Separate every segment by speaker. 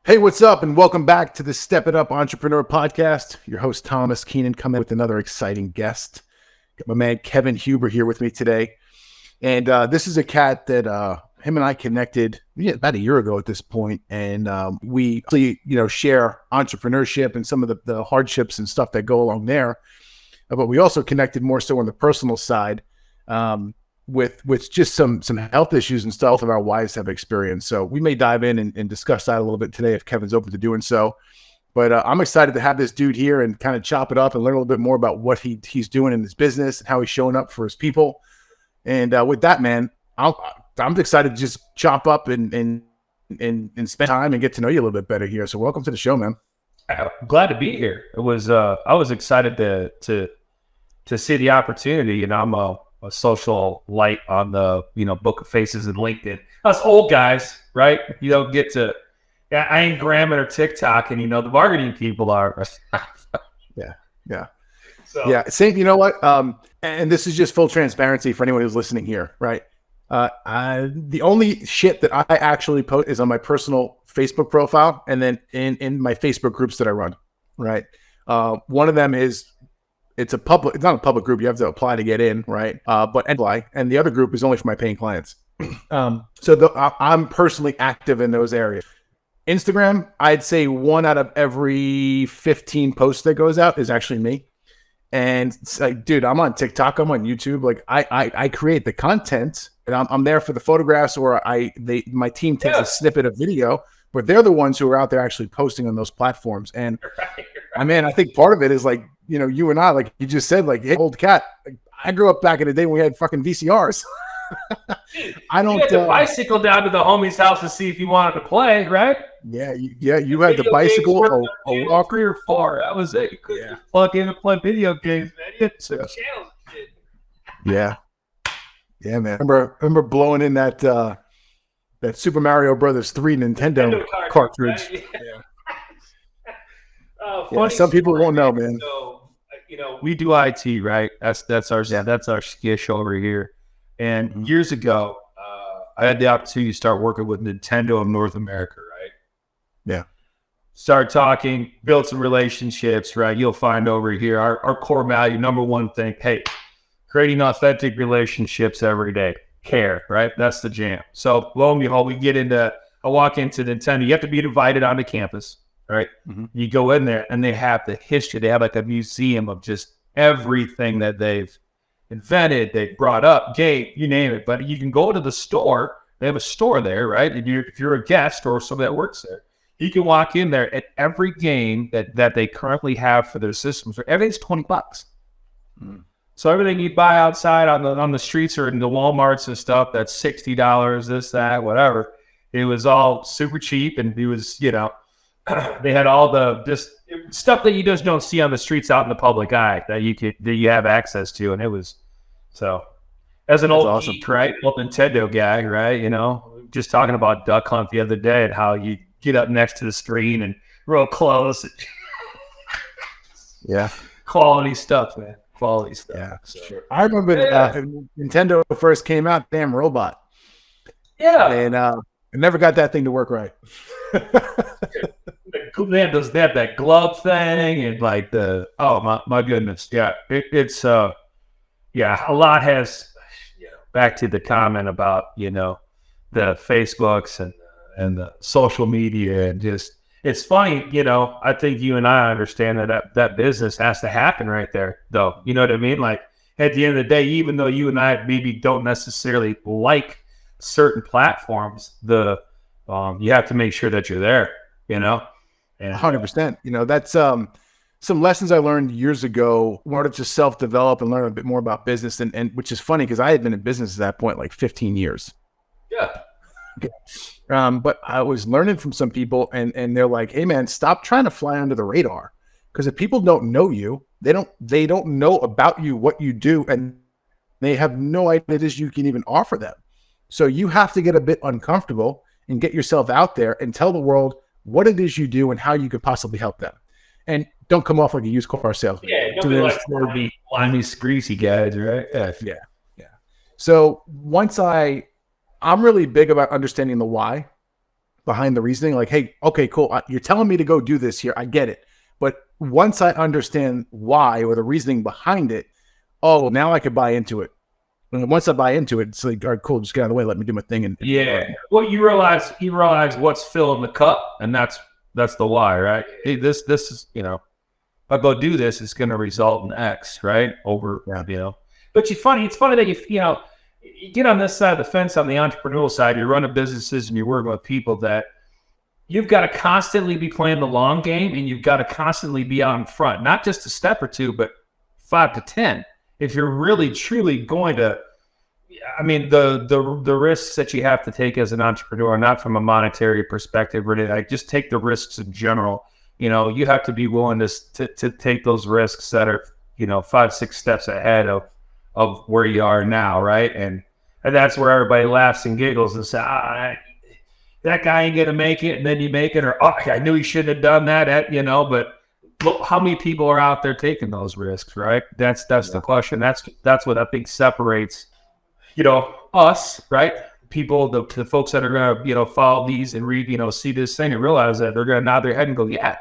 Speaker 1: Hey, what's up? And welcome back to the Step It Up Entrepreneur Podcast. Your host, Thomas Keenan, coming with another exciting guest. Got my man, Kevin Huber, here with me today. And this is a cat that him and I connected about a year ago at this point. And we share entrepreneurship and some of the hardships and stuff that go along there. But we also connected more so on the personal side with just some health issues and stuff that our wives have experienced. So we may dive in and discuss that a little bit today if Kevin's open to doing so. But I'm excited to have this dude here and kind of chop it up and learn a little bit more about what he's doing in his business and how he's showing up for his people. And with that, man, I'm excited to just chop up and spend time and get to know you a little bit better here. So welcome to the show, man.
Speaker 2: I'm glad to be here. It was I was excited to see the opportunity, and I'm a social light on the Book of Faces and LinkedIn. Us old guys, right? You don't get to. I ain't Gramming or TikTok, and the marketing people are.
Speaker 1: Yeah. So. Yeah. Same. You know what? And this is just full transparency for anyone who's listening here, right? The only shit that I actually post is on my personal Facebook profile, and then in my Facebook groups that I run, right? One of them is. It's not a public group. You have to apply to get in, right? And the other group is only for my paying clients. I'm personally active in those areas. Instagram, I'd say 1 out of every 15 posts that goes out is actually me. And it's like, dude, I'm on TikTok, I'm on YouTube. Like I create the content, and I'm there for the photographs, or my team takes a snippet of video, but they're the ones who are out there actually posting on those platforms. And I think part of it is like, you and I, like you just said, like, hey, old cat, I grew up back in the day when we had fucking VCRs. I don't.
Speaker 2: You had to bicycle down to the homie's house to see if you wanted to play, right?
Speaker 1: Yeah. You had the bicycle, a walker.
Speaker 2: 3 or 4. That was it. You couldn't just plug in and play video games, man. You had some channels and shit.
Speaker 1: Yeah, man. Remember blowing in that Super Mario Brothers 3 Nintendo cartridge. Right? Yeah. Some people won't know, man.
Speaker 2: So, we do IT, right? That's our skish over here. And years ago, I had the opportunity to start working with Nintendo of North America, right?
Speaker 1: Yeah.
Speaker 2: Start talking, build some relationships, right? You'll find over here our core value, number one thing, hey, creating authentic relationships every day. Care, right? That's the jam. So lo and behold, I walk into Nintendo. You have to be invited onto campus, right? Mm-hmm. You go in there and they have the history. They have like a museum of just everything that they've invented, they brought up, gave, you name it. But you can go to the store. They have a store there, right? And if you're a guest or somebody that works there, you can walk in there at every game that they currently have for their systems. Everything's $20. Mm. So everything you buy outside on the streets or in the Walmarts and stuff, that's $60, this, that, whatever. It was all super cheap, and it was, they had all the just stuff that you just don't see on the streets out in the public eye that you have access to, and it was so. As an old geek, right, old Nintendo guy, right, just talking about Duck Hunt the other day and how you get up next to the screen and real close.
Speaker 1: Yeah,
Speaker 2: quality stuff, man. Quality stuff.
Speaker 1: Yeah, so. Sure. I remember Nintendo first came out, damn robot.
Speaker 2: Yeah,
Speaker 1: and I never got that thing to work right.
Speaker 2: They had that glove thing and like my goodness, yeah, it's a lot has back to the comment about the Facebooks and the social media, and just it's funny, I think you and I understand that business has to happen right there, though. You know what I mean? Like at the end of the day, even though you and I maybe don't necessarily like certain platforms, you have to make sure that you're there, And
Speaker 1: 100%. That's some lessons I learned years ago in order to self-develop and learn a bit more about business, and which is funny because I had been in business at that point like 15 years.
Speaker 2: Yeah.
Speaker 1: Okay. But I was learning from some people, and they're like, "Hey, man, stop trying to fly under the radar, because if people don't know you, they don't know about you, what you do, and they have no idea what it is you can even offer them. So you have to get a bit uncomfortable and get yourself out there and tell the world what it is you do and how you could possibly help them. And don't come off like a used car salesman."
Speaker 2: Yeah, don't be like slimy, greasy guys, right?
Speaker 1: Yeah. So once I'm really big about understanding the why. behind the reasoning. Like, hey, okay, cool. You're telling me to go do this here. I get it. But once I understand why or the reasoning behind it, oh, now I could buy into it. And once I buy into it, it's like, all right, cool, just get out of the way, let me do my thing. And
Speaker 2: well, you realize what's filling the cup, and that's the why, right? Hey, this is, if I go do this, it's going to result in X, right? Over, But it's funny that you get on this side of the fence on the entrepreneurial side. You're running businesses and you're working with people that you've got to constantly be playing the long game, and you've got to constantly be out in front, not just a step or two, but 5 to 10. If you're really truly going to, the risks that you have to take as an entrepreneur, not from a monetary perspective, really, like just take the risks in general. You have to be willing to take those risks that are, 5-6 steps ahead of where you are now, right? And that's where everybody laughs and giggles and says, that guy ain't gonna make it, and then you make it, or I knew he shouldn't have done that, but look, how many people are out there taking those risks, right? That's the question. That's what I think separates, us, right? People, the folks that are gonna, follow these and read, see this thing and realize that they're gonna nod their head and go, yeah,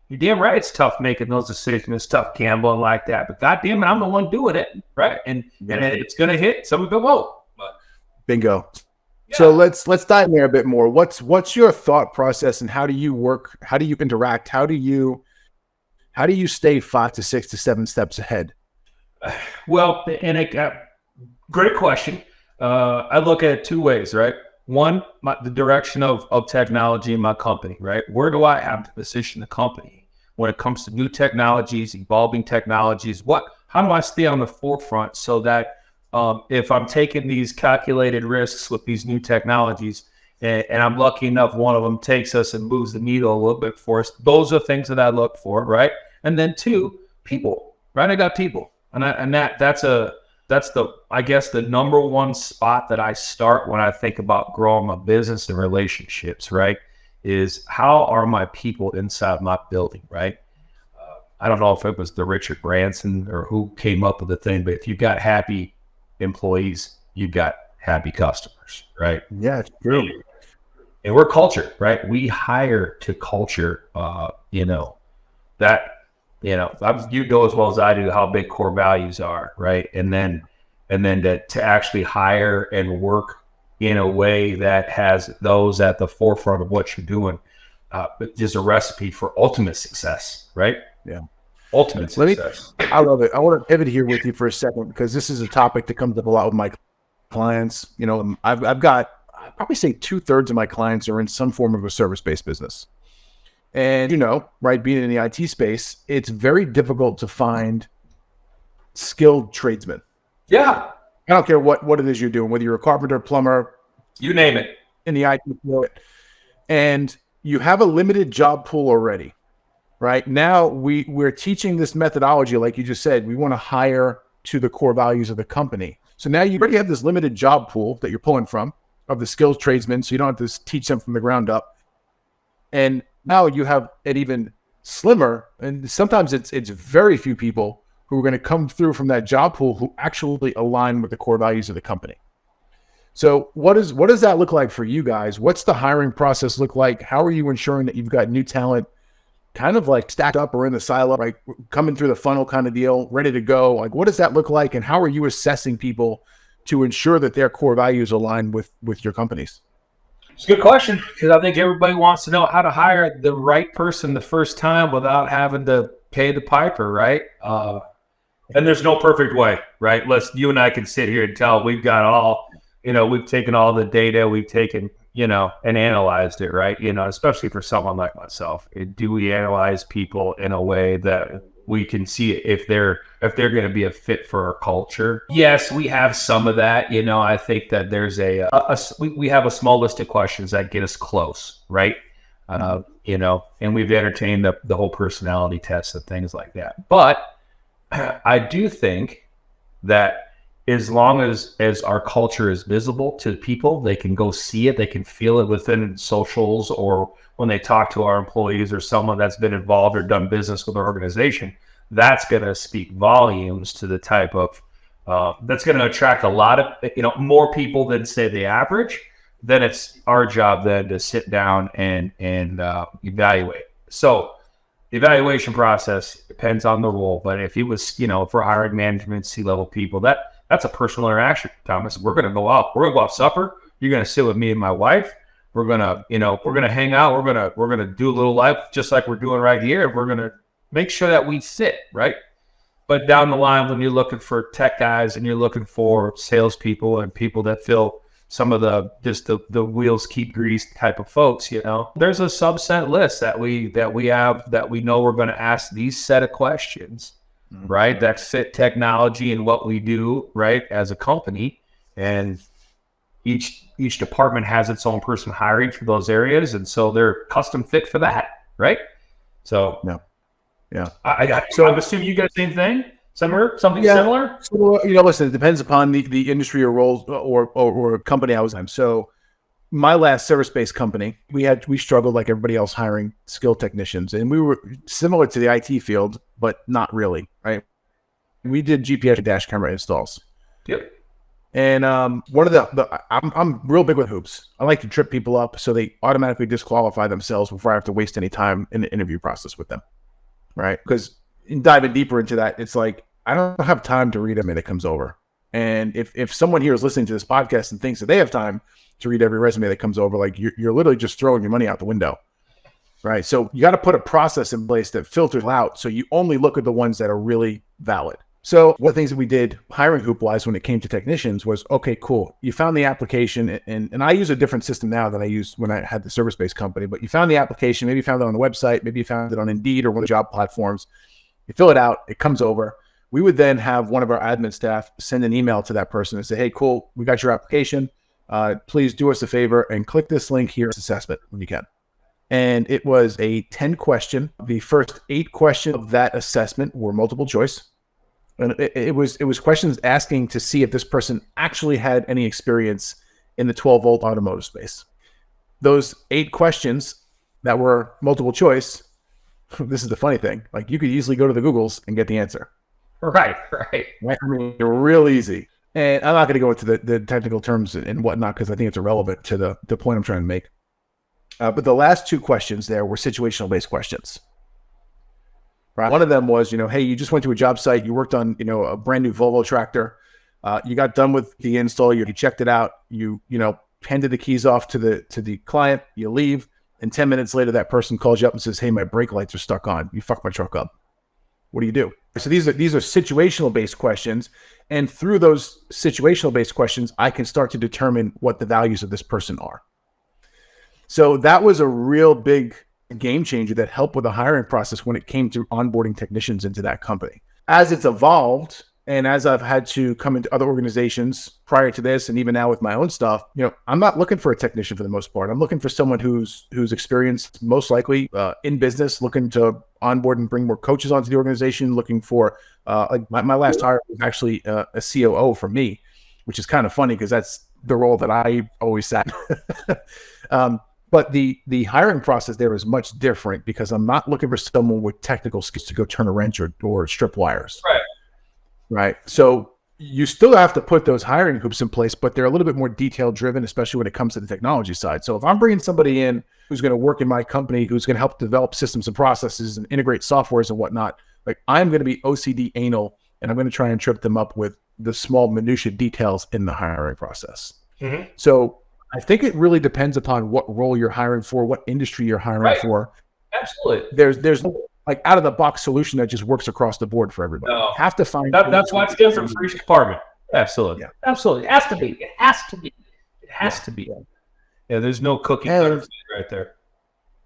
Speaker 2: you're damn right. It's tough making those decisions. It's tough gambling like that, but goddamn it, I'm the one doing it, right? And it's gonna hit. Some of it won't. But
Speaker 1: bingo. Yeah. So let's dive in there a bit more. What's your thought process, and how do you work? How do you interact? How do you stay 5 to 6 to 7 steps ahead?
Speaker 2: Well, great question. I look at it 2 ways, right? One, the direction of technology in my company, right? Where do I have to position the company when it comes to new technologies, evolving technologies? How do I stay on the forefront so that if I'm taking these calculated risks with these new technologies, and I'm lucky enough one of them takes us and moves the needle a little bit for us, those are things that I look for, right? And then 2, people, right? I got people, that's the number one spot that I start when I think about growing my business and relationships, right? Is how are my people inside my building, right? I don't know if it was the Richard Branson or who came up with the thing, but if you've got happy employees, you've got happy customers, right?
Speaker 1: Yeah, it's true.
Speaker 2: And we're culture, right? We hire to culture, you know as well as I do how big core values are, right? And then to actually hire and work in a way that has those at the forefront of what you're doing, is a recipe for ultimate success, right?
Speaker 1: Yeah.
Speaker 2: Ultimate success.
Speaker 1: I love it. I want to pivot here with you for a second, because this is a topic that comes up a lot with my clients. You know, I've got, I'd probably say 2/3 of my clients are in some form of a service-based business. And, you know, right, being in the IT space, it's very difficult to find skilled tradesmen.
Speaker 2: Yeah.
Speaker 1: I don't care what it is you're doing, whether you're a carpenter, plumber,
Speaker 2: you name it,
Speaker 1: in the IT field, and you have a limited job pool already. Right now, we're teaching this methodology, like you just said. We want to hire to the core values of the company. So now you already have this limited job pool that you're pulling from of the skilled tradesmen, so you don't have to teach them from the ground up. And now you have it even slimmer, and sometimes it's very few people who are going to come through from that job pool who actually align with the core values of the company. So what does that look like for you guys? What's the hiring process look like? How are you ensuring that you've got new talent kind of like stacked up or in the silo, right, coming through the funnel kind of deal, ready to go? Like, what does that look like, and how are you assessing people to ensure that their core values align with your companies?
Speaker 2: It's a good question, because I think everybody wants to know how to hire the right person the first time without having to pay the piper, right? And there's no perfect way, right? You and I can sit here and tell we've got all, we've taken all the data, we've taken, and analyzed it, right? Especially for someone like myself, do we analyze people in a way that we can see if they're going to be a fit for our culture? Yes, we have some of that. I think that there's we have a small list of questions that get us close, right? And we've entertained the whole personality test and things like that. But I do think that as long as our culture is visible to people, they can go see it, they can feel it within socials, or when they talk to our employees or someone that's been involved or done business with our organization, that's going to speak volumes to the type of, that's going to attract a lot of, more people than say the average, then it's our job then to sit down and evaluate. So the evaluation process depends on the role, but if it was, if we're hiring management, C-level people, that's a personal interaction, Thomas. We're going to go out. We're going to go have supper. You're going to sit with me and my wife. We're going to, we're going to hang out. We're going to do a little life just like we're doing right here. We're going to make sure that we sit, right? But down the line, when you're looking for tech guys and you're looking for salespeople and people that feel some of the wheels keep greased type of folks, there's a subset list that we have that we know we're going to ask these set of questions, right? That fit technology and what we do, right, as a company. And each department has its own person hiring for those areas, and so they're custom fit for that, right? So
Speaker 1: yeah.
Speaker 2: So I'm assuming you got the same thing, something similar.
Speaker 1: So listen, it depends upon the industry or role or company I was in. So my last service-based company, we struggled like everybody else hiring skilled technicians, and we were similar to the IT field, but not really, right? We did GPS dash camera installs.
Speaker 2: Yep.
Speaker 1: And one of I'm real big with hoops. I like to trip people up so they automatically disqualify themselves before I have to waste any time in the interview process with them, right? Because in diving deeper into that, it's like I don't have time to read everything that comes over. And if someone here is listening to this podcast and thinks that they have time to read every resume that comes over, like you're literally just throwing your money out the window, right? So you got to put a process in place that filters out so you only look at the ones that are really valid. So one of the things that we did hiring hoop wise when it came to technicians was, okay, cool. You found the application, and I use a different system now than I used when I had the service-based company, but you found the application, maybe you found it on the website, maybe you found it on Indeed or one of the job platforms. You fill it out, it comes over. We would then have one of our admin staff send an email to that person and say, hey, cool, we got your application. Please do us a favor and click this link here, assessment when you can. And it was a 10 question. The first 8 questions of that assessment were multiple choice. And it was questions asking to see if this person actually had any experience in the 12-volt automotive space. Those 8 questions that were multiple choice, this is the funny thing, like you could easily go to the Googles and get the answer.
Speaker 2: Right.
Speaker 1: I mean, they're real easy. And I'm not going to go into the technical terms and whatnot because I think it's irrelevant to the point I'm trying to make. But the last 2 questions there were situational-based questions. Right. One of them was, hey, you just went to a job site, you worked on, a brand new Volvo tractor, you got done with the install, you checked it out, you handed the keys off to the client, you leave, and 10 minutes later that person calls you up and says, hey, my brake lights are stuck on, you fucked my truck up. What do you do? So these are situational based questions, and through those situational based questions, I can start to determine what the values of this person are. So that was a real big game changer that helped with the hiring process when it came to onboarding technicians into that company. As it's evolved, and as I've had to come into other organizations prior to this, and even now with my own stuff, I'm not looking for a technician for the most part. I'm looking for someone who's experienced, most likely in business, looking to onboard and bring more coaches onto the organization, looking for like my last hire was actually a COO for me, which is kind of funny because that's the role that I always sat. But the hiring process there is much different because I'm not looking for someone with technical skills to go turn a wrench or strip wires. Right. So you still have to put those hiring hoops in place, but they're a little bit more detail driven, especially when it comes to the technology side. So if I'm bringing somebody in who's going to work in my company, who's going to help develop systems and processes and integrate softwares and whatnot, like I'm going to be OCD anal, and I'm going to try and trip them up with the small minutia details in the hiring process. Mm-hmm. So I think it really depends upon what role you're hiring for, what industry you're hiring for.
Speaker 2: Absolutely.
Speaker 1: There's no like out of the box solution that just works across the board for everybody.
Speaker 2: No.
Speaker 1: You have to find
Speaker 2: that's why it's different for each department. Absolutely.
Speaker 1: Yeah.
Speaker 2: Absolutely. It has to be. It has to be. Yeah, there's no cookie cutter right there.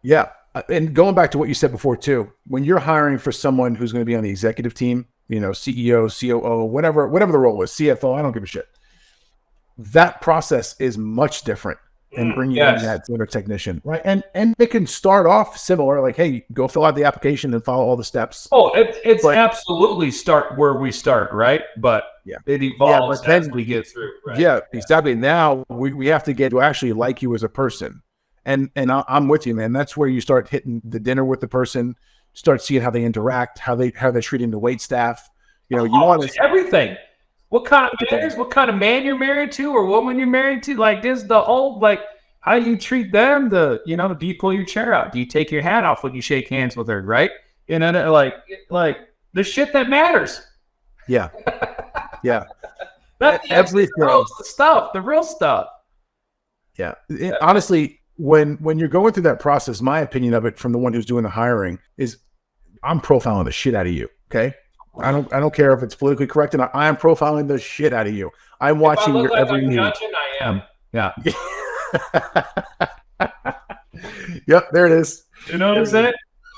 Speaker 1: Yeah. And going back to what you said before too, when you're hiring for someone who's going to be on the executive team, CEO, COO, whatever the role is, CFO, I don't give a shit. That process is much different than bringing in that senior technician, right? And it can start off similar, like, hey, go fill out the application and follow all the steps.
Speaker 2: Oh, it's absolutely start where we start, right? But it evolves as we get through. Right?
Speaker 1: Yeah, exactly. Now we have to get to actually like you as a person, and I'm with you, man. That's where you start hitting the dinner with the person, start seeing how they interact, how they're treating the wait staff. You want
Speaker 2: everything. what kind of man you're married to or woman you're married to. Like, this the whole, like, how you treat them. Do you pull your chair out? Do you take your hat off when you shake hands with her? Right? Like the shit that matters.
Speaker 1: Yeah. Yeah.
Speaker 2: That's everything. The real stuff.
Speaker 1: Yeah. Honestly, when you're going through that process, my opinion of it from the one who's doing the hiring is I'm profiling the shit out of you. Okay. I don't care if it's politically correct, and I am profiling the shit out of you. I'm watching your every move.
Speaker 2: I am. Yeah.
Speaker 1: Yep, there it is.
Speaker 2: You know what I'm saying?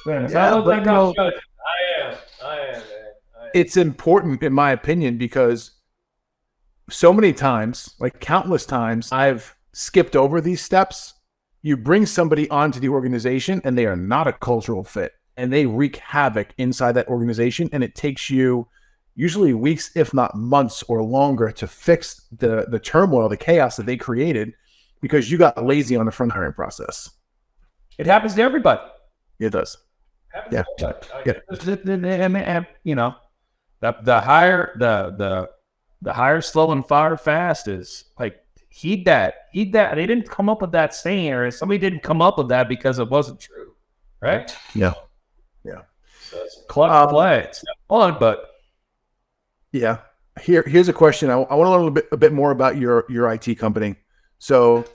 Speaker 2: I am.
Speaker 1: It's important, in my opinion, because so many times, like countless times, I've skipped over these steps. You bring somebody onto the organization, and they are not a cultural fit, and they wreak havoc inside that organization, and it takes you usually weeks, if not months or longer, to fix the turmoil, the chaos that they created because you got lazy on the front hiring process.
Speaker 2: It happens to everybody.
Speaker 1: It does. Yeah.
Speaker 2: The hire slow and fire fast is like, heed that. They didn't come up with that saying, or somebody didn't come up with that because it wasn't true. Right?
Speaker 1: Yeah.
Speaker 2: So it's clutch play. It's fun, but
Speaker 1: yeah. Here's a question. I want to learn a bit more about your IT company. So,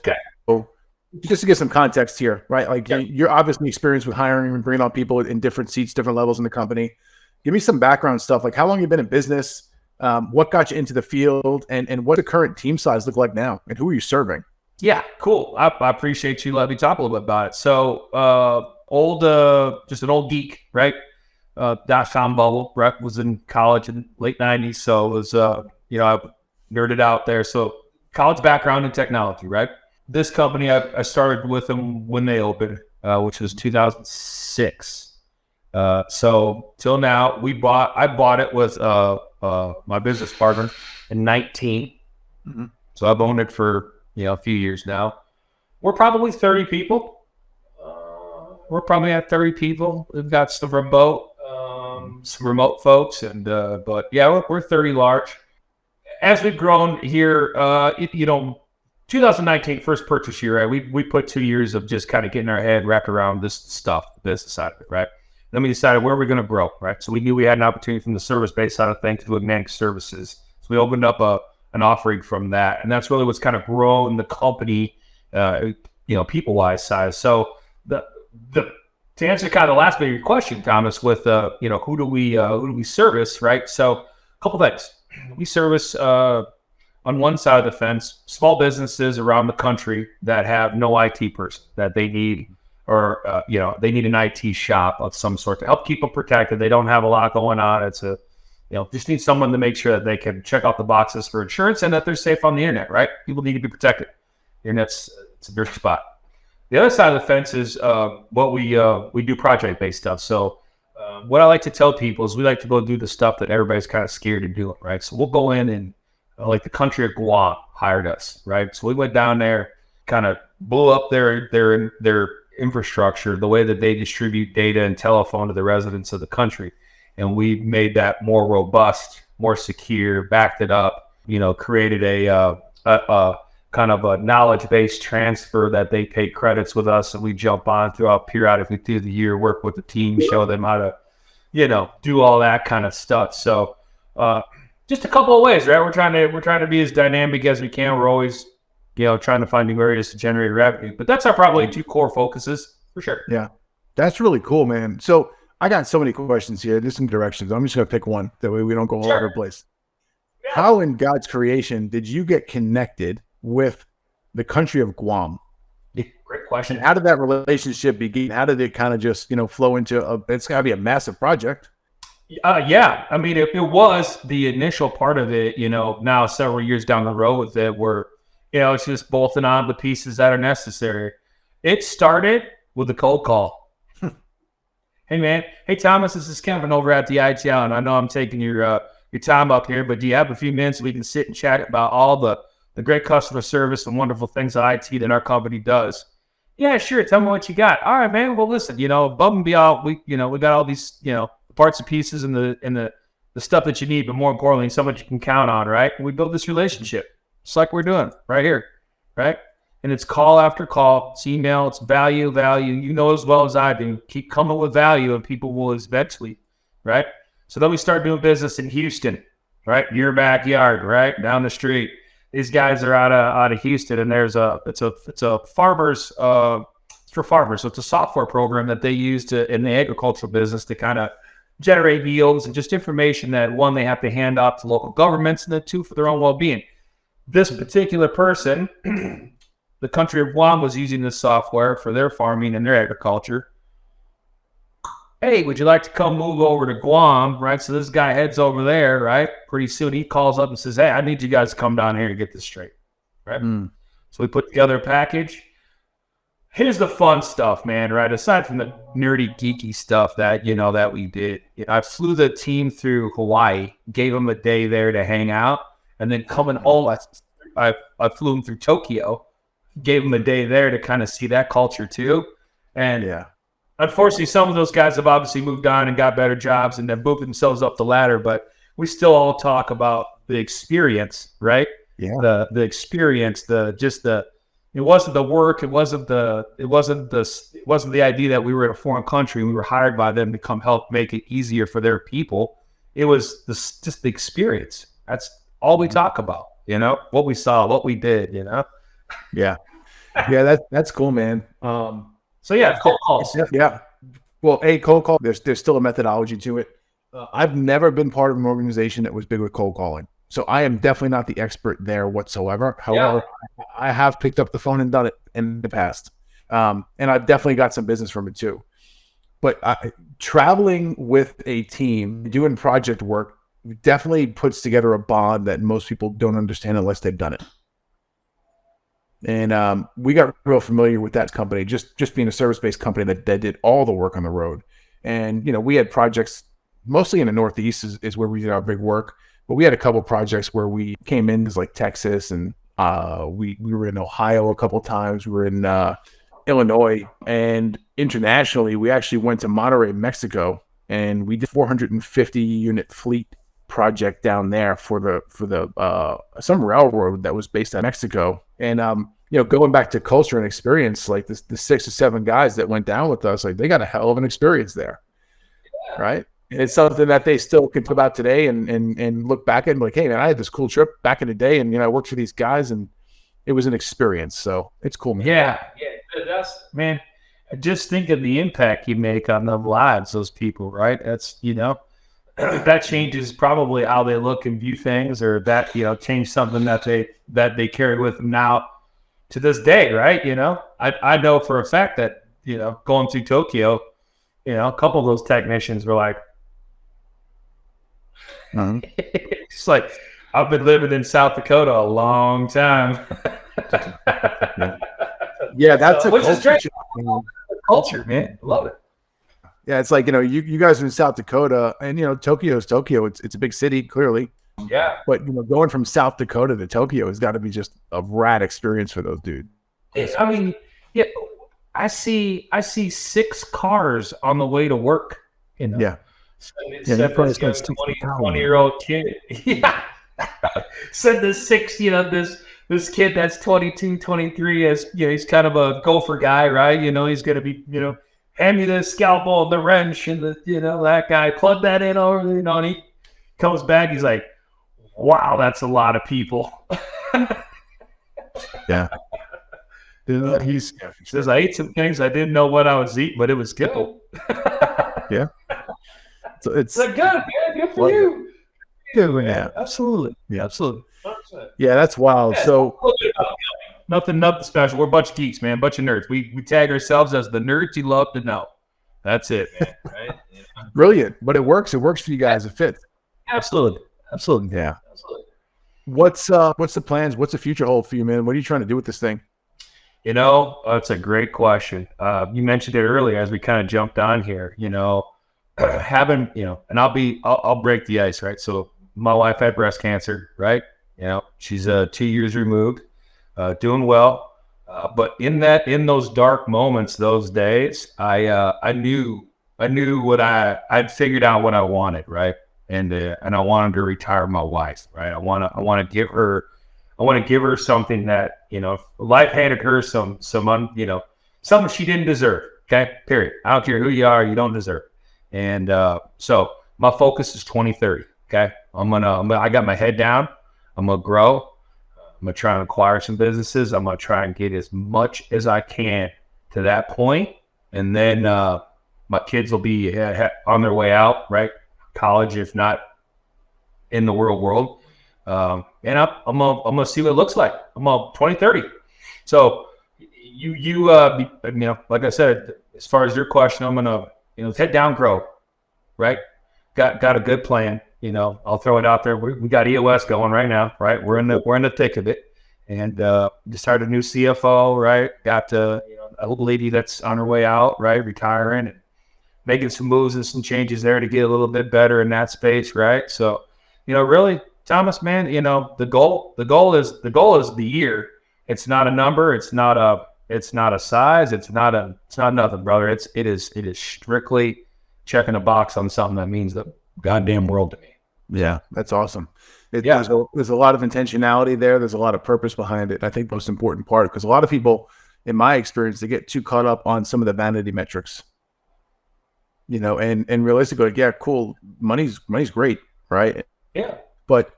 Speaker 1: just to get some context here, right? Like, you're obviously experienced with hiring and bringing on people in different seats, different levels in the company. Give me some background stuff. Like, how long you've been in business? What got you into the field, and what the current team size look like now, and who are you serving?
Speaker 2: Yeah, cool. I appreciate you letting me talk a little bit about it. So, just an old geek, right? .com bubble, right? Was in college in late 90s. So it was, I nerded out there. So college background in technology, right? This company, I started with them when they opened, which was 2006. So till now, I bought it with my business partner in 19. Mm-hmm. So I've owned it for a few years now. We're probably 30 people. We're probably at 30 people. We've got some remote folks, and but yeah, we're 30 large. As we've grown here, 2019 first purchase year, right? We put 2 years of just kind of getting our head wrapped around this stuff, the business side of it, right? Then we decided where we're going to grow, right? So we knew we had an opportunity from the service-based side of things to do managed services. So we opened up an offering from that, and that's really what's kind of grown the company, people-wise size. So to answer kind of the last bit of your question, Thomas, with who do we service, right? So a couple things. We service on one side of the fence small businesses around the country that have no IT person that they need, or they need an IT shop of some sort to help keep them protected. They don't have a lot going on. It's just need someone to make sure that they can check off the boxes for insurance and that they're safe on the internet, right? People need to be protected. The internet's a dirty spot. The other side of the fence is what we do project-based stuff. So what I like to tell people is we like to go do the stuff that everybody's kind of scared of doing, right? So we'll go in and like the country of Guam hired us, right? So we went down there, kind of blew up their infrastructure, the way that they distribute data and telephone to the residents of the country. And we made that more robust, more secure, backed it up, created a kind of a knowledge-based transfer that they pay credits with us, and we jump on throughout periodically through the year, work with the team, show them how to, do all that kind of stuff. So just a couple of ways, right? We're trying to be as dynamic as we can. We're always, trying to find new areas to generate revenue. But that's our probably two core focuses for sure.
Speaker 1: Yeah, that's really cool, man. So I got so many questions here. There's some directions. I'm just going to pick one. That way we don't go all over the place. Yeah. How in God's creation did you get connected with the country of Guam?
Speaker 2: Great question.
Speaker 1: And how did that relationship begin? How did it kind of just, flow into it's got to be a massive project?
Speaker 2: Yeah. I mean, it was the initial part of it, now several years down the road with it, where, it's just bolting on the pieces that are necessary. It started with a cold call. Hey, man. Hey, Thomas, this is Kevin over at the ITL, and I know I'm taking your time up here, but do you have a few minutes so we can sit and chat about all the great customer service and wonderful things of IT that our company does? Yeah, sure. Tell me what you got. All right, man. Well, listen, above and beyond, we got all these, parts and pieces in the the stuff that you need, but more importantly, someone you can count on, right? And we build this relationship, just like we're doing right here, right? And it's call after call, it's email, it's value. You know as well as I do. Keep coming with value, and people will eventually, right? So then we start doing business in Houston, right? Your backyard, right? Down the street. These guys are out of Houston, and it's a farmers it's for farmers. So it's a software program that they use in the agricultural business to kind of generate yields and just information that, one, they have to hand off to local governments, and then two, for their own well-being. This particular person, the country of Guam, was using this software for their farming and their agriculture. Hey, would you like to come move over to Guam, right? So this guy heads over there, right? Pretty soon he calls up and says, hey, I need you guys to come down here to get this straight, right? So we put together a package. Here's the fun stuff, man, right? Aside from the nerdy, geeky stuff that we did, I flew the team through Hawaii, gave them a day there to hang out, and then coming home, I flew them through Tokyo, gave them a day there to kind of see that culture too. And unfortunately, some of those guys have obviously moved on and got better jobs and then moved themselves up the ladder, but we still all talk about the experience, right? Yeah. The experience, it wasn't the work. It wasn't the idea that we were in a foreign country and we were hired by them to come help make it easier for their people. It was just the experience. That's all we talk about, what we saw, what we did,
Speaker 1: Yeah. That's cool, man.
Speaker 2: So yeah, cold calls.
Speaker 1: Yeah. Well, cold call, there's still a methodology to it. I've never been part of an organization that was big with cold calling. So I am definitely not the expert there whatsoever. However, I have picked up the phone and done it in the past. And I've definitely got some business from it too. But traveling with a team, doing project work, definitely puts together a bond that most people don't understand unless they've done it. And we got real familiar with that company, just being a service-based company that did all the work on the road. And, we had projects mostly in the Northeast is where we did our big work. But we had a couple projects where we came in as like Texas, and we were in Ohio a couple times. We were in Illinois, and internationally, we actually went to Monterrey, Mexico, and we did 450 unit fleet project down there for the some railroad that was based in Mexico. And going back to culture and experience, like the 6 or 7 guys that went down with us, like they got a hell of an experience there, right? And it's something that they still can talk about today and look back at and be like, hey, man, I had this cool trip back in the day, and I worked for these guys, and it was an experience. So it's cool, man.
Speaker 2: Yeah, that's, man. Just think of the impact you make on the lives of those people, right? That's that changes probably how they look and view things, or that change something that they carry with them now to this day, right? I know for a fact that going through Tokyo, a couple of those technicians were like. It's like, I've been living in South Dakota a long time.
Speaker 1: Yeah, that's
Speaker 2: culture, man. Love it.
Speaker 1: Yeah, it's like, you guys are in South Dakota, and Tokyo is Tokyo. It's a big city, clearly.
Speaker 2: Yeah.
Speaker 1: But going from South Dakota to Tokyo has got to be just a rad experience for those dudes.
Speaker 2: I mean, yeah, I see 6 cars on the way to work.
Speaker 1: Yeah.
Speaker 2: Send this 20-year-old kid. Yeah. Send this 6, this kid that's 22, 23, as he's kind of a gopher guy, right? He's gonna be, hand me the scalpel and the wrench and the, that guy, plug that in over, and he comes back, he's like, wow, that's a lot of people.
Speaker 1: Yeah.
Speaker 2: He says, I ate some things I didn't know what I was eating, but it was good.
Speaker 1: Yeah. So it's
Speaker 2: good, man. Good for you.
Speaker 1: Yeah,
Speaker 2: absolutely. Yeah, absolutely.
Speaker 1: Yeah, that's wild. Yeah, so
Speaker 2: nothing special. We're a bunch of geeks, man. A bunch of nerds. We tag ourselves as the nerds you love to know. That's it, man. Right?
Speaker 1: Brilliant, but it works. It works for you guys. It fits.
Speaker 2: Absolutely.
Speaker 1: Yeah. Absolutely. What's the plans? What's the future hold for you, man? What are you trying to do with this thing?
Speaker 2: That's a great question. You mentioned it earlier as we kind of jumped on here. Having, and I'll break the ice, right? So my wife had breast cancer, right? She's 2 years removed, doing well. But in those dark moments, those days, I knew what I'd figured out what I wanted, right? and I wanted to retire my wife, right? I want to give her something that, you know, life handed her something she didn't deserve. Okay, period. I don't care who you are, you don't deserve. And so my focus is 2030. Okay, I got my head down. I'm gonna grow. I'm gonna try and acquire some businesses. I'm gonna try and get as much as I can to that point, and then my kids will be on their way out, right? College, if not in the real world. And I'm gonna see what it looks like. I'm 2030. So you know, like I said, as far as your question, I'm gonna, you know, head down, grow, right? Got a good plan. You know, I'll throw it out there. We got EOS going right now, right? We're in the thick of it, and just hired a new CFO, right? Got a lady that's on her way out, right, retiring, and making some moves and some changes there to get a little bit better in that space, right? So, you know, really, Thomas, man, you know, the goal is the year. It's not a number. It's not a size. It's not nothing, brother. It is strictly checking a box on something that means the goddamn world to me.
Speaker 1: Yeah, that's awesome. There's a lot of intentionality there. There's a lot of purpose behind it. I think the most important part, because a lot of people, in my experience, they get too caught up on some of the vanity metrics, you know, and realistically, yeah, cool. Money's great. Right.
Speaker 2: Yeah.
Speaker 1: But,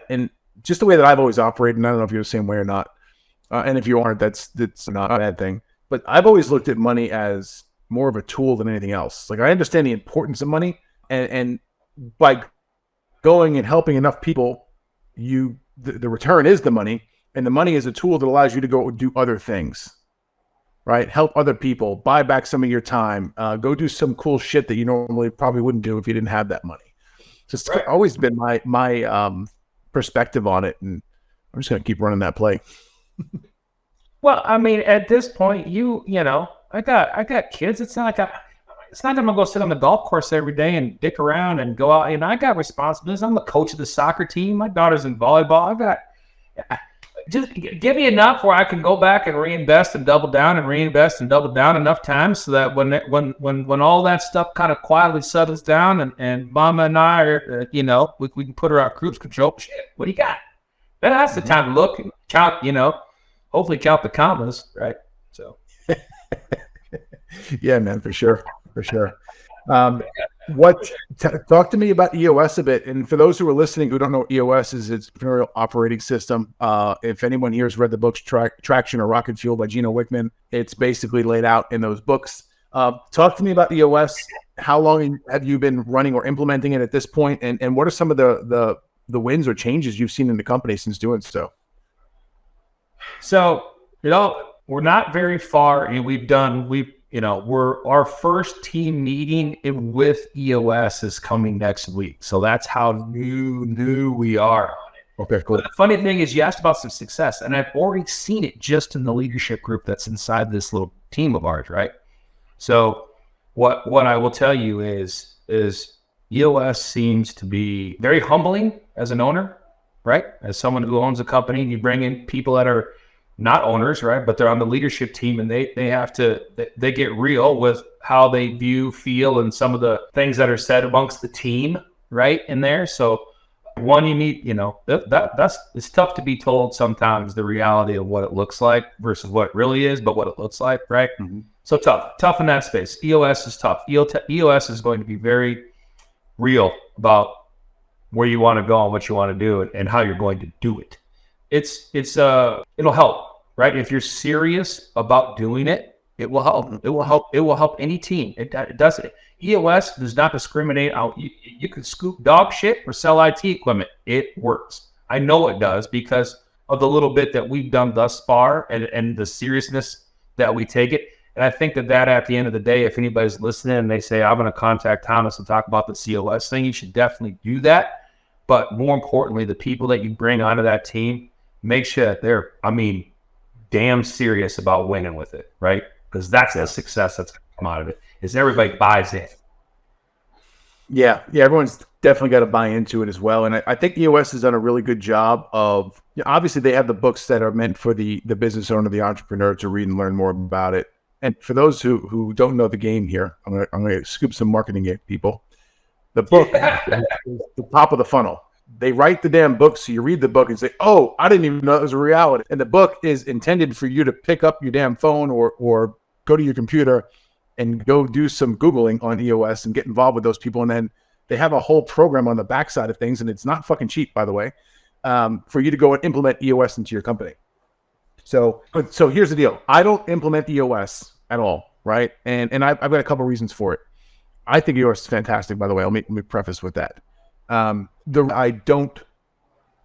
Speaker 1: and just the way that I've always operated, and I don't know if you're the same way or not. And if you aren't, that's not a bad thing. But I've always looked at money as more of a tool than anything else. Like, I understand the importance of money, and by going and helping enough people, the return is the money, and the money is a tool that allows you to go do other things, right? Help other people, buy back some of your time, go do some cool shit that you normally probably wouldn't do if you didn't have that money. So it's always been my perspective on it, and I'm just going to keep running that play.
Speaker 2: Well, I mean, at this point, you know, I got kids. It's not like I'm gonna go sit on the golf course every day and dick around and go out. You know, I got responsibilities. I'm the coach of the soccer team. My daughter's in volleyball. Just give me enough where I can go back and reinvest and double down enough times so that when all that stuff kind of quietly settles down and Mama and I are, you know, we can put her out cruise control. Shit, what do you got? That's the time to look and count, you know, hopefully count the commas, right? So.
Speaker 1: Yeah, man, for sure. Talk to me about EOS a bit. And for those who are listening who don't know what EOS is, it's entrepreneurial operating system. If anyone here has read the books Traction or Rocket Fuel by Gino Wickman, it's basically laid out in those books. Talk to me about EOS. How long have you been running or implementing it at this point? And what are some of the wins or changes you've seen in the company since doing so?
Speaker 2: So, you know, we're not very far, and our first team meeting with EOS is coming next week. So that's how new we are on it.
Speaker 1: Okay, cool.
Speaker 2: But the funny thing is, you asked about some success, and I've already seen it just in the leadership group that's inside this little team of ours, right? So what I will tell you is EOS seems to be very humbling as an owner, right? As someone who owns a company, and you bring in people that are not owners, right? But they're on the leadership team, and they get real with how they view, feel, and some of the things that are said amongst the team, right? In there. So one, you need, you know, it's tough to be told sometimes the reality of what it looks like versus what it really is, but what it looks like, right? Mm-hmm. So tough in that space. EOS is tough. EOS is going to be very real about where you want to go and what you want to do and how you're going to do it. It'll help, right? If you're serious about doing it, it will help. It will help any team. It does. EOS does not discriminate out. You can scoop dog shit or sell IT equipment. It works. I know it does because of the little bit that we've done thus far and the seriousness that we take it. And I think that at the end of the day, if anybody's listening and they say, I'm going to contact Thomas and talk about the COS thing, you should definitely do that. But more importantly, the people that you bring onto that team, make sure that they're, damn serious about winning with it, right? Because that's the success that's going to come out of it, is everybody buys in.
Speaker 1: Yeah, everyone's definitely got to buy into it as well. And I think EOS has done a really good job of, obviously they have the books that are meant for the business owner, the entrepreneur to read and learn more about it. And for those who don't know the game here, I'm going to scoop some marketing people. The book is the top of the funnel. They write the damn book, so you read the book and say, oh, I didn't even know it was a reality. And the book is intended for you to pick up your damn phone or go to your computer and go do some Googling on EOS and get involved with those people. And then they have a whole program on the backside of things, and it's not fucking cheap, by the way, for you to go and implement EOS into your company. So here's the deal. I don't implement EOS at all, right? And I've got a couple of reasons for it. I think EOS is fantastic, by the way. Let me preface with that. I don't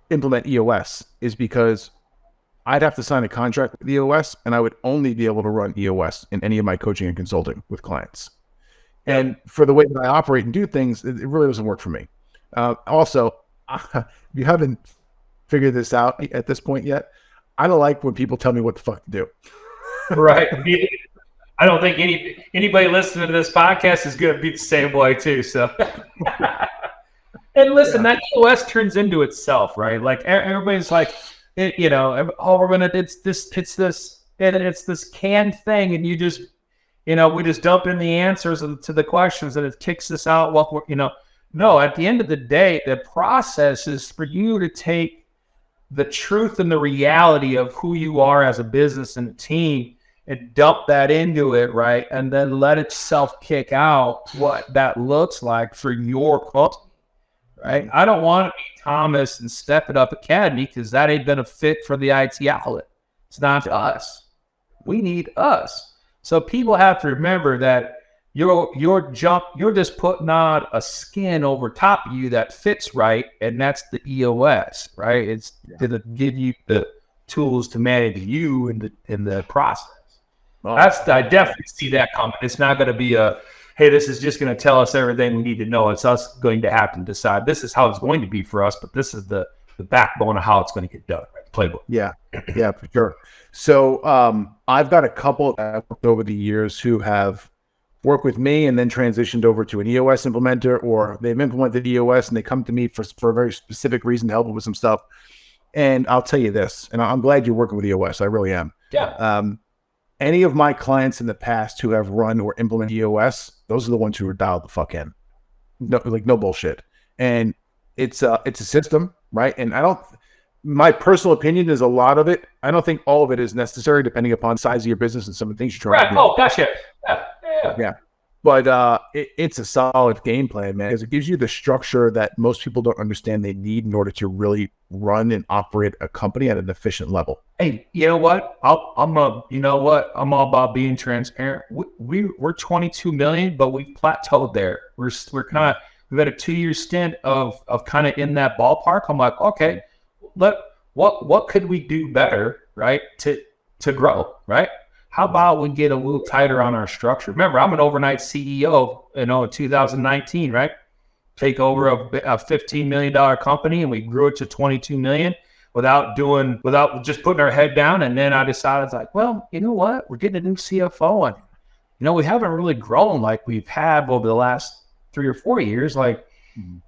Speaker 1: implement EOS is because I'd have to sign a contract with EOS, and I would only be able to run EOS in any of my coaching and consulting with clients. And for the way that I operate and do things, it really doesn't work for me. Also, if you haven't figured this out at this point yet, I don't like when people tell me what the fuck to do.
Speaker 2: Right. I don't think anybody listening to this podcast is going to be the same way too. So, and listen, that EOS turns into itself, right? Like everybody's like, it's this canned thing, and you just, we just dump in the answers to the questions, and it kicks us out. Well, no. At the end of the day, the process is for you to take the truth and the reality of who you are as a business and a team, and dump that into it, right? And then let itself kick out what that looks like for your company, right? I don't want to be Thomas and Step It Up Academy, because that ain't going to fit for the IT outlet. It's not us. We need us. So people have to remember that you're just putting on a skin over top of you that fits right, and that's the EOS, right? It's to give you the tools to manage you in the process. I definitely see that coming. It's not going to be hey, this is just going to tell us everything we need to know. It's us going to have to decide this is how it's going to be for us, but this is the backbone of how it's going to get done, right? The playbook. Yeah,
Speaker 1: for sure. So I've got a couple over the years who have worked with me and then transitioned over to an EOS implementer, or they've implemented EOS and they come to me for a very specific reason to help them with some stuff. And I'll tell you this, and I'm glad you're working with EOS. I really am.
Speaker 2: Yeah.
Speaker 1: Any of my clients in the past who have run or implemented EOS, those are the ones who are dialed the fuck in. No bullshit. And it's a system, right? And my personal opinion is a lot of it. I don't think all of it is necessary, depending upon the size of your business and some of the things you're trying to do.
Speaker 2: Oh, gotcha.
Speaker 1: Yeah. But it's a solid game plan, man, because it gives you the structure that most people don't understand they need in order to really run and operate a company at an efficient level.
Speaker 2: Hey, you know what? I'm all about being transparent. We're 22 million, but we've plateaued there. We've had a 2-year stint of kind of in that ballpark. I'm like, okay, what could we do better, right? To grow, right? How about we get a little tighter on our structure? Remember, I'm an overnight CEO, in 2019, right? Take over a $15 million company, and we grew it to 22 million without just putting our head down. And then I decided, like, well, you know what? We're getting a new CFO, and we haven't really grown like we've had over the last 3 or 4 years. Like,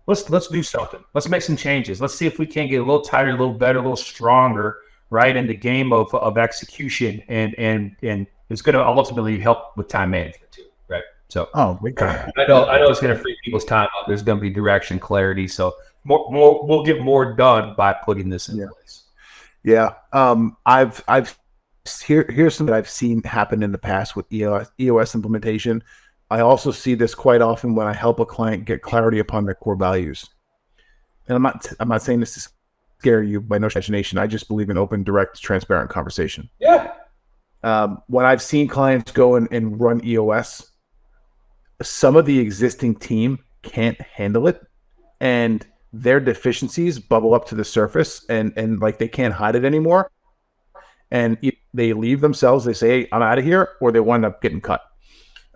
Speaker 2: let's do something. Let's make some changes. Let's see if we can't get a little tighter, a little better, a little stronger, right, in the game of execution, and it's going to ultimately help with time management too, right? So, I know it's going to free people's time up. There's going to be direction, clarity. So, we'll get more done by putting this in place.
Speaker 1: Yeah, here's something that I've seen happen in the past with EOS implementation. I also see this quite often when I help a client get clarity upon their core values. And I'm not saying this to scare you by no imagination. I just believe in open, direct, transparent conversation.
Speaker 2: Yeah.
Speaker 1: When I've seen clients go and run EOS, some of the existing team can't handle it, and their deficiencies bubble up to the surface, and like they can't hide it anymore. And they leave themselves. They say, hey, I'm out of here, or they wind up getting cut.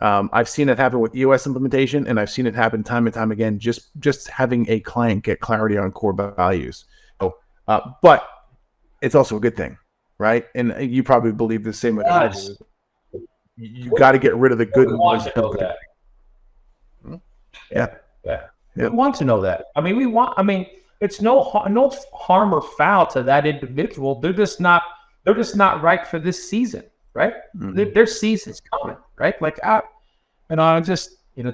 Speaker 1: I've seen it happen with EOS implementation, and I've seen it happen time and time again, just having a client get clarity on core values. But it's also a good thing, right? And you probably believe the same way.
Speaker 2: Nice.
Speaker 1: You got to get rid of the good
Speaker 2: ones. Yeah. We want to know that. I mean, it's no harm or foul to that individual. They're just not right for this season, right? Mm-hmm. Their season's coming, right? Like,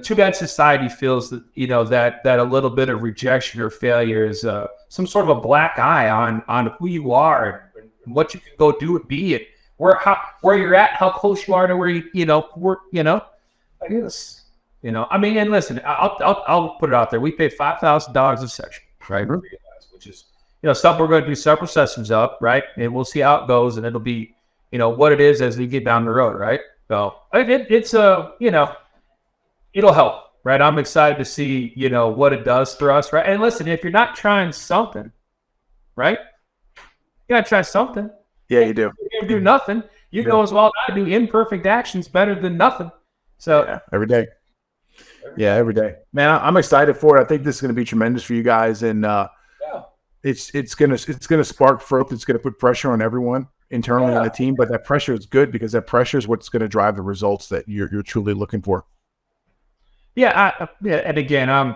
Speaker 2: too bad society feels that, that a little bit of rejection or failure is some sort of a black eye on who you are and what you can go do and be, and where you're at, how close you are to where I guess, I mean, and listen, I'll put it out there. We pay $5,000 a session, right?
Speaker 1: Mhm.
Speaker 2: Which is, something we're going to do several sessions up, right? And we'll see how it goes, and it'll be, what it is as we get down the road, right? So it's it'll help, right? I'm excited to see, what it does for us, right? And listen, if you're not trying something, right? You got to try something.
Speaker 1: Yeah, you do.
Speaker 2: If you do nothing, you know as well I do imperfect actions better than nothing. So
Speaker 1: yeah, every day. Yeah, every day. Man, I'm excited for it. I think this is going to be tremendous for you guys, and it's gonna spark growth. It's gonna put pressure on everyone internally on the team, but that pressure is good because that pressure is what's going to drive the results that you're truly looking for.
Speaker 2: Yeah, and again,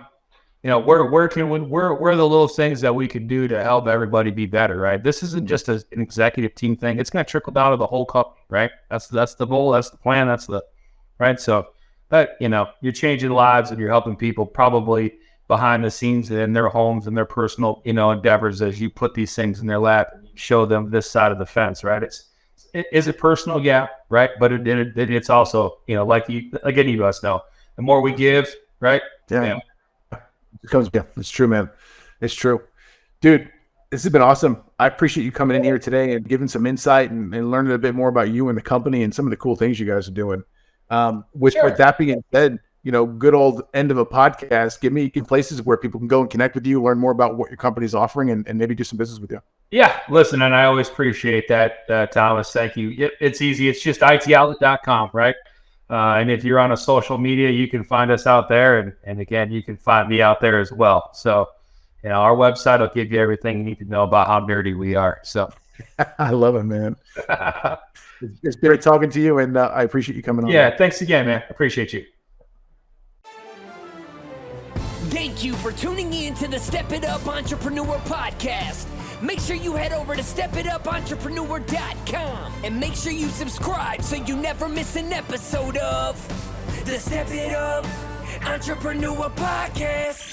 Speaker 2: we're working with we're the little things that we can do to help everybody be better, right? This isn't just an executive team thing; it's going to trickle down to the whole company, right? That's the goal, that's the plan, that's the right. So, but you're changing lives and you're helping people probably behind the scenes in their homes and their personal endeavors as you put these things in their lap and you show them this side of the fence, right? Is it personal? Yeah, right. But it's also like any of us know. The more we give, right?
Speaker 1: Yeah. It's true, man. It's true. Dude, this has been awesome. I appreciate you coming in here today and giving some insight and learning a bit more about you and the company and some of the cool things you guys are doing. With that being said, good old end of a podcast, give me places where people can go and connect with you, learn more about what your company's offering, and maybe do some business with you.
Speaker 2: Yeah, listen, and I always appreciate that, Thomas. Thank you. It's easy. It's just itoutlet.com, right? And if you're on a social media, you can find us out there. And again, you can find me out there as well. So, our website will give you everything you need to know about how nerdy we are. So
Speaker 1: I love it, man. It's great talking to you, and I appreciate you coming on.
Speaker 2: Yeah, thanks again, man. Appreciate you.
Speaker 3: Thank you for tuning in to the Step It Up Entrepreneur Podcast. Make sure you head over to stepitupentrepreneur.com and make sure you subscribe so you never miss an episode of the Step It Up Entrepreneur Podcast.